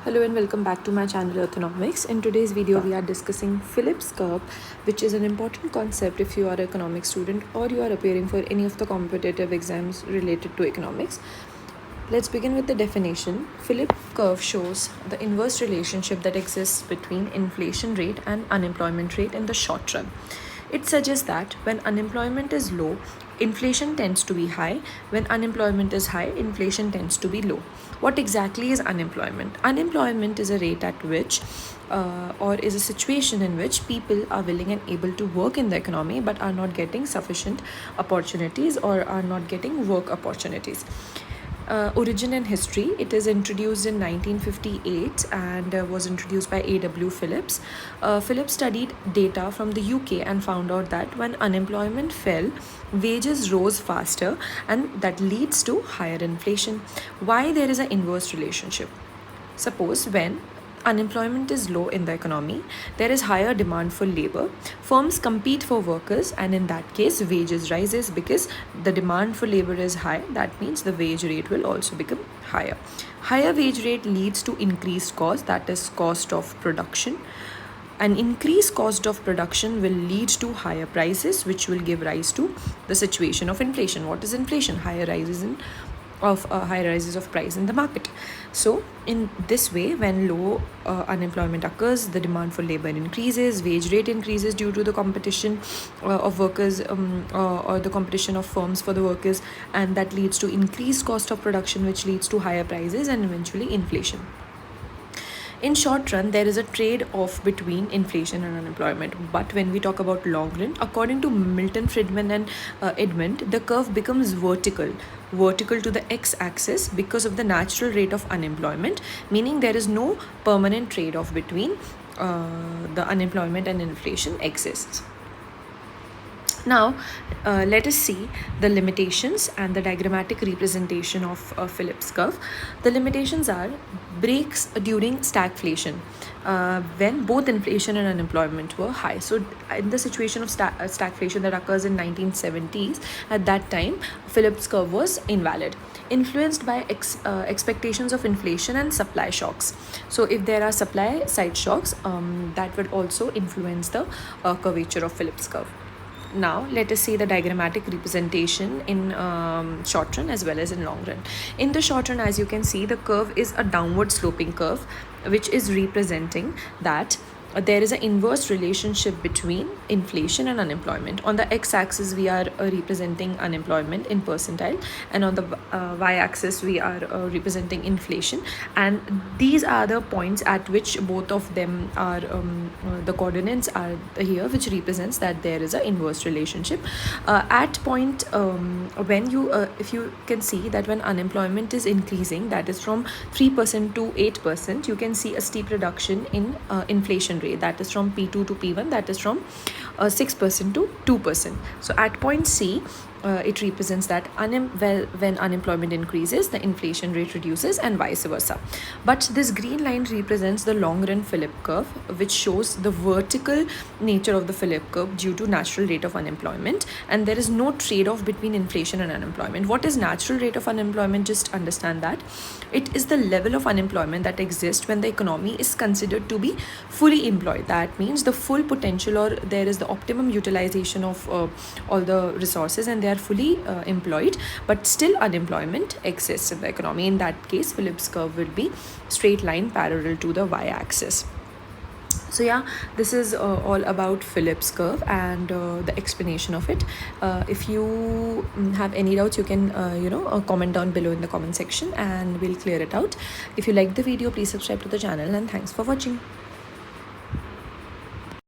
Hello and welcome back to my channel Economics. In today's video we are discussing Phillip's curve, which is an important concept if you are an economics student or you are appearing for any of the competitive exams related to economics. Let's begin with the definition. Phillip's curve shows the inverse relationship that exists between inflation rate and unemployment rate in the short run. It suggests that when unemployment is low, inflation tends to be high. When unemployment is high, inflation tends to be low. What exactly is unemployment? Unemployment is a rate at which, or is a situation in which people are willing and able to work in the economy but are not getting sufficient opportunities or are not getting work opportunities. Origin and history. It is introduced in 1958 and was introduced by A.W. Phillips. Phillips studied data from the UK and found out that when unemployment fell, wages rose faster, and that leads to higher inflation. Why there is an inverse relationship? Suppose when unemployment is low in the economy, there is higher demand for labor. Firms compete for workers, and in that case, wages rises because the demand for labor is high. That means the wage rate will also become higher. Higher wage rate leads to increased cost, that is cost of production. An increased cost of production will lead to higher prices, which will give rise to the situation of inflation. What is inflation? Higher rises of price in the market. So in this way, when low unemployment occurs, the demand for labor increases, wage rate increases due to the competition of workers or the competition of firms for the workers, and that leads to increased cost of production, which leads to higher prices and eventually inflation. In short run, there is a trade-off between inflation and unemployment. But when we talk about long run, according to Milton Friedman and Edmund, the curve becomes vertical to the x-axis because of the natural rate of unemployment, meaning there is no permanent trade-off between the unemployment and inflation exists. Now, let us see the limitations and the diagrammatic representation of Philip's curve. The limitations are breaks during stagflation, when both inflation and unemployment were high. So, in the situation of stagflation that occurs in 1970s, at that time, Philip's curve was invalid. Influenced by expectations of inflation and supply shocks. So, if there are supply side shocks, that will also influence the curvature of Philip's curve. Now, let us see the diagrammatic representation in short run as well as in long run. In the short run, as you can see, the curve is a downward sloping curve, which is representing that there is an inverse relationship between inflation and unemployment. On the x-axis, we are representing unemployment in percentile, and on the y-axis, we are representing inflation. And these are the points at which both of them are, the coordinates are here, which represents that there is an inverse relationship. At point when you, if you can see that when unemployment is increasing, that is from 3% to 8%, you can see a steep reduction in inflation rate, that is from P2 to P1, that is from 6% to 2%. So at point C, it represents that when unemployment increases, the inflation rate reduces and vice versa. But this green line represents the long run Philip curve, which shows the vertical nature of the Philip curve due to natural rate of unemployment, and there is no trade-off between inflation and unemployment. What is natural rate of unemployment? Just understand that it is the level of unemployment that exists when the economy is considered to be fully employed. That means the full potential, or there is the optimum utilization of all the resources, and they are fully employed, but still unemployment exists in the economy. In that case, Philip's curve will be straight line parallel to the y-axis. So yeah, this is all about Philip's curve and the explanation of it. If you have any doubts, you can comment down below in the comment section and we'll clear it out. If you like the video, please subscribe to the channel, and thanks for watching.